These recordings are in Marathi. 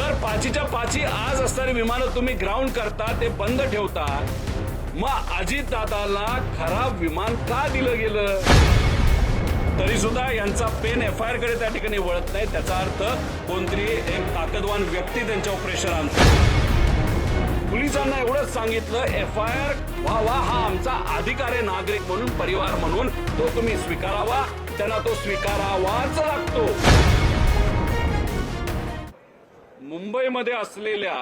जर पाचीच्या पाची आज असणारी विमानं तुम्ही ग्राउंड करता, ते बंद ठेवता, मग अजितदादांना खराब विमान का दिलं गेलं? तरी सुद्धा यांचा पेन एफआयआर कडे त्या ठिकाणी वळत नाही. त्याचा अर्थ कोणतरी एक ताकदवान व्यक्ती त्यांच्यावर प्रेशर आणतो. पोलिसांना एवढंच सांगितलं, एफआयआर व्हावा हा आमचा अधिकार आहे, नागरिक म्हणून, परिवार म्हणून तो तुम्ही स्वीकारावा. त्यांना तो स्वीकारावाच लागतो. मुंबईमध्ये असलेल्या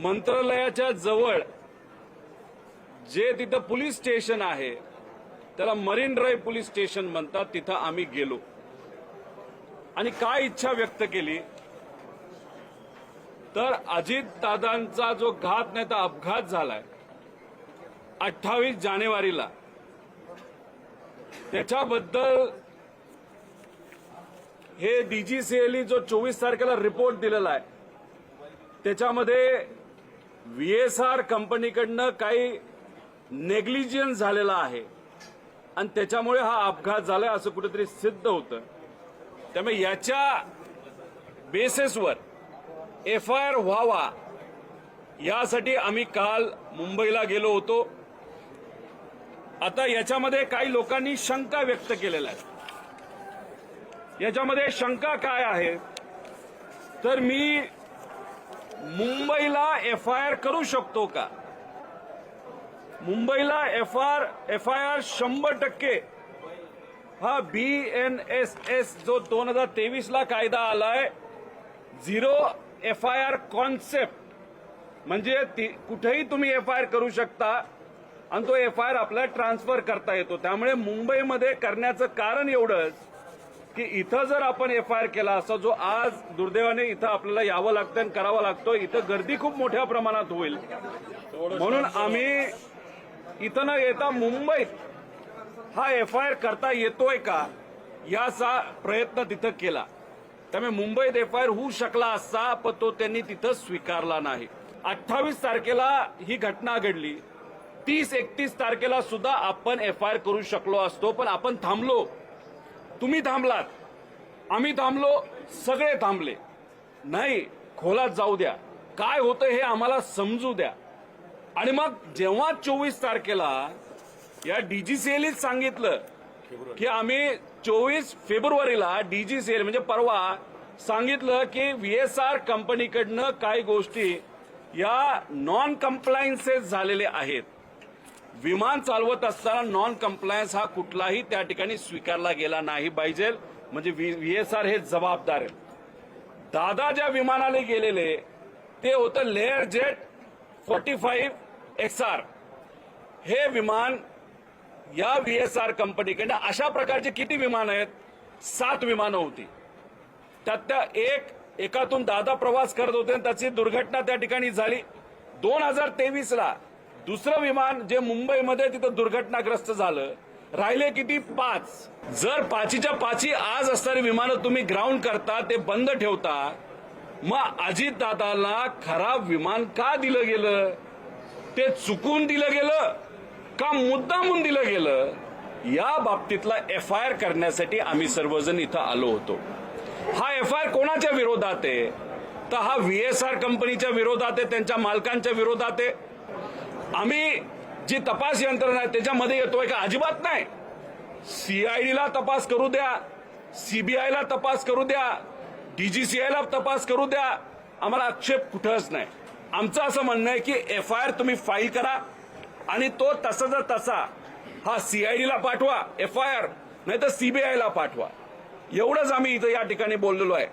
मंत्रालयाच्या जवळ जे तिथं पोलीस स्टेशन आहे, त्याला मरीन ड्राईव्ह पोलीस स्टेशन म्हणतात. तिथं आम्ही गेलो आणि काय इच्छा व्यक्त केली, तर अजितदादांचा जो घात नाही तर अपघात झालाय 28 जानेवारीला, त्याच्याबद्दल हे डीजीसीएलनी जो 24 तारखेला रिपोर्ट दिलेला आहे, त्याच्यामध्ये व्हीएसआर कंपनीकडनं काही नेग्लिजन्स झालेला आहे आणि त्याच्यामुळे हा अपघात झालाय असं कुठेतरी सिद्ध होतं. त्यामुळे याच्या बेसिसवर एफआयआर व्हावा यासाठी आम्ही काल मुंबईला गेलो होतो. आता याच्यामध्ये काही लोकांनी शंका व्यक्त केलेल्या आहेत. याच्यामध्ये शंका काय आहे, तर मी मुंबईला एफआयआर करू शकतो का? मुंबईला एफआयआर 100% हा BNSS जो 2023 ला कायदा आलाय, झिरो एफआयआर कॉन्सेप्ट, म्हणजे कुठेही तुम्ही एफआयआर करू शकता आणि तो एफआयआर आपल्याला ट्रान्सफर करता येतो. त्यामुळे मुंबईमध्ये करण्याचं कारण एवढंच की इथं जर आपण एफआयआर केला असता, जो आज दुर्दैवाने इथं आपल्याला यावं लागतं आणि करावं लागतो, इथं गर्दी खूप मोठ्या प्रमाणात होईल. म्हणून आम्ही इथं न येता मुंबईत हा एफआयआर करता येतोय का याचा प्रयत्न तिथं केला. त्यामुळे मुंबईत एफआयआर होऊ शकला असता, पण तो त्यांनी तिथं स्वीकारला नाही. 28 तारखेला ही घटना घडली. 30-31 तारखेला सुद्धा आपण एफआयआर करू शकलो असतो, पण आपण थांबलो. तुम्ही थांबलात, आम्ही थांबलो, सगळे थांबले. नाही, खोलात जाऊ द्या, काय होतं हे आम्हाला समजू द्या. आणि मग जेव्हा 24 तारखेला या डीजीसीएलनीच सांगितलं की आम्ही 24 फेब्रुवारीला डीजीसीएल म्हणजे परवा सांगितलं की व्हीएसआर कंपनीकडनं काही गोष्टी या नॉन कम्प्लायन्सेस झालेले आहेत. विमान चालवत असताना नॉन कम्प्लायन्स हा कुठलाही त्या ठिकाणी स्वीकारला गेला नाही पाहिजे. म्हणजे व्हीएसआर हे जबाबदार आहे. दादा ज्या विमानाने गेलेले ते होतं लेअर जेट 45 XR. हे विमान या व्हीएसआर कंपनीकडनं, अशा प्रकारचे किती विमान आहेत? 7 विमानं होती. त्यात एकातून दादा प्रवास करत होते आणि त्याची दुर्घटना त्या ठिकाणी झाली. 2023 ला दुसरं विमान जे मुंबईमध्ये तिथं दुर्घटनाग्रस्त झालं. राहिले किती? 5. जर पाचीच्या पाची आज असणारी विमानं तुम्ही ग्राउंड करता, ते बंद ठेवता, मग अजितदादांना खराब विमान का दिलं गेलं? ते चुकून दिलं गेलं का मुद्दामून दिलं गेलं? या बाबतीतला एफआयआर करण्यासाठी आम्ही सर्वजण इथं आलो होतो. हा एफआयआर कोणाच्या विरोधात आहे? तर हा व्हीएसआर कंपनीच्या विरोधात आहे, त्यांच्या मालकांच्या विरोधात आहे. आम्ही जी तपास यंत्रणा आहे त्याच्यामध्ये येतोय का? अजिबात नाही. सीआयडीला तपास करू द्या, सीबीआयला तपास करू द्या, डीजीसीआयला तपास करू द्या, आम्हाला आक्षेप कुठंच नाही. आमचं असं म्हणणं आहे की एफआयआर तुम्ही फाईल करा आणि तो तसाचा तसा हा सीआयडीला पाठवा एफआयआर, नाही तर सीबीआयला पाठवा. एवढंच आम्ही इथं या ठिकाणी बोललेलो आहे.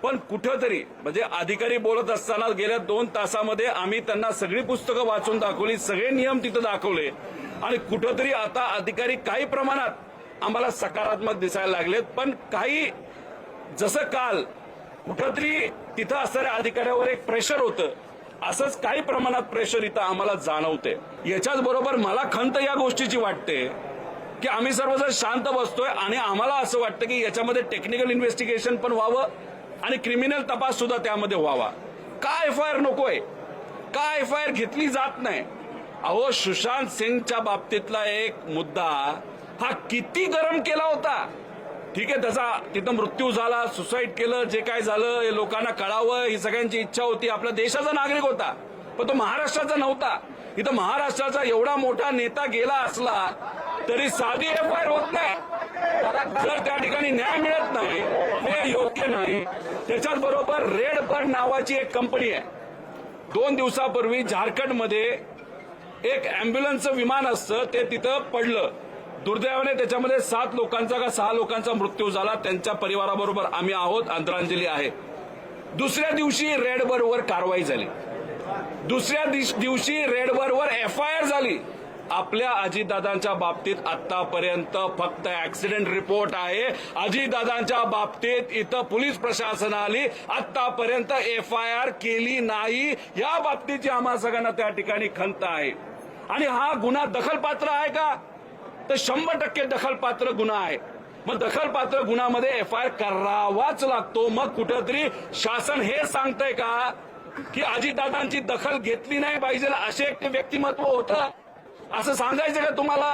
पण कुठंतरी म्हणजे अधिकारी बोलत असताना गेल्या 2 तासामध्ये आम्ही त्यांना सगळी पुस्तकं वाचून दाखवली, सगळे नियम तिथं दाखवले आणि कुठंतरी आता अधिकारी काही प्रमाणात आम्हाला सकारात्मक दिसायला लागलेत. पण काही जसं काल कुठंतरी तिथं असणाऱ्या अधिकाऱ्यावर एक प्रेशर होतं, असंच काही प्रमाणात प्रेशर इथं आम्हाला जाणवते. याच्याच बरोबर मला खंत या गोष्टीची वाटते की आम्ही सर्वजण शांत बसतोय आणि आम्हाला असं वाटतं की याच्यामध्ये टेक्निकल इन्व्हेस्टिगेशन पण व्हावं आणि क्रिमिनल तपास सुद्धा त्यामध्ये व्हावा. का एफआयआर नकोय? का एफआयआर घेतली जात नाही? अहो, सुशांत सिंगच्या बाबतीतला एक मुद्दा हा किती गरम केला होता. ठीक आहे, त्याचा तिथं मृत्यू झाला, सुसाईड केलं, जे काय झालं हे लोकांना कळावं ही सगळ्यांची इच्छा होती. आपला देशाचा नागरिक होता, पण तो महाराष्ट्राचा नव्हता. इथं महाराष्ट्राचा एवढा मोठा नेता गेला असला तरी साधी एफआयआर होत नाही. जर त्या ठिकाणी न्याय मिळत नाही, हे योग्य नाही. त्याच्याच बरोबर रेड बर्ड नावाची एक कंपनी आहे. 2 दिवसापूर्वी झारखंडमध्ये एक अँब्युलन्सचं विमान असतं, ते तिथं पडलं. दुर्दैवाने त्याच्यामध्ये 7 लोकांचा का 6 लोकांचा मृत्यू झाला. त्यांच्या परिवाराबरोबर आम्ही आहोत, आदरांजली आहे. दुसऱ्या दिवशी रेड बर्डवर कारवाई झाली. दुसऱ्या दिवशी रेड बर्डवर एफआयआर झाली. आपल्या अजितदादांच्या बाबतीत आतापर्यंत फक्त ऍक्सिडेंट रिपोर्ट आहे. अजितदादांच्या बाबतीत इथं पोलीस प्रशासनाने आतापर्यंत एफआयआर केली नाही. या बाबतीची आम्हा सगळ्यांना त्या ठिकाणी खंत आहे. आणि हा गुन्हा दखलपात्र आहे का? तर 100% दखलपात्र गुन्हा आहे. मग दखलपात्र गुन्ह्यामध्ये एफआयआर करावाच लागतो. मग कुठेतरी शासन हे सांगतंय का की अजितदादांची दखल घेतली नाही पाहिजे, असे एक व्यक्तिमत्व होतं असं सांगायचं का तुम्हाला?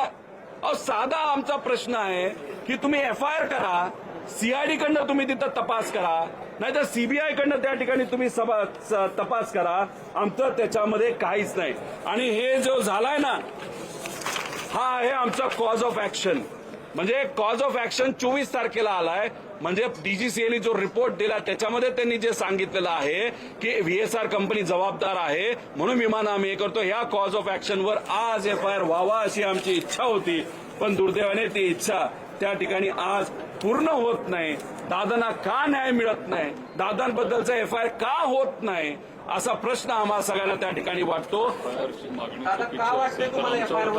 अहो, साधा आमचा प्रश्न आहे की तुम्ही एफआयआर करा, सीआयडी कडनं तुम्ही तिथं तपास करा, नाहीतर सीबीआय कडनं त्या ठिकाणी तुम्ही तपास करा. आमचं त्याच्यामध्ये काहीच नाही. आणि हे जो झालाय ना, हा आहे आमचा कॉज ऑफ ऍक्शन. म्हणजे कॉज ऑफ ऍक्शन 24 तारखेला आलाय. म्हणजे डीजीसीएने जो रिपोर्ट दिला त्याच्यामध्ये त्यांनी जे सांगितलेलं आहे की व्हीएसआर कंपनी जबाबदार आहे म्हणून विमान आम्ही हे करतो. ह्या कॉज ऑफ ऍक्शनवर आज एफआयआर व्हावा अशी आमची इच्छा होती, पण दुर्दैवाने ती इच्छा त्या ठिकाणी आज पूर्ण होत नाही. दादांना का न्याय मिळत नाही, दादांबद्दलचा एफआयआर का होत नाही, असा प्रश्न आम्हाला सगळ्यांना त्या ठिकाणी वाटतो.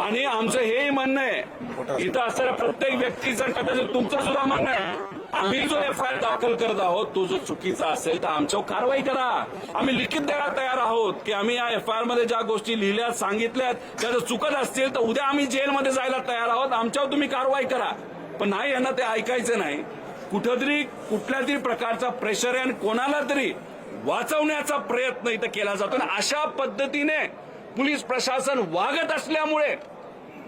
आणि आमचं हेही म्हणणं आहे, इथं असणाऱ्या प्रत्येक व्यक्तीचं कदाचित तुमचं सुद्धा म्हणणं आहे, आम्ही जो एफआयआर दाखल करत आहोत तो जो चुकीचा असेल तर आमच्यावर कारवाई करा. आम्ही लिखित द्यायला तयार आहोत की आम्ही या एफआयआर मध्ये ज्या गोष्टी लिहिल्यात, सांगितल्यात त्या जर चुकत असतील तर उद्या आम्ही जेलमध्ये जायला तयार आहोत, आमच्यावर तुम्ही कारवाई करा. पण नाही, यांना ते ऐकायचं नाही. कुठंतरी कुठल्या तरी प्रकारचा प्रेशर आहे आणि कोणाला तरी वाचवण्याचा प्रयत्न इथं केला जातो. आणि अशा पद्धतीने पोलीस प्रशासन वागत असल्यामुळे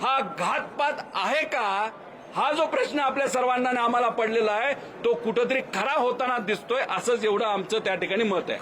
हा घातपात आहे का, हा जो प्रश्न आपल्या सर्वांना आणि आम्हाला पडलेला आहे तो कुठंतरी खरा होताना दिसतोय. असंच एवढं आमचं त्या ठिकाणी मत आहे.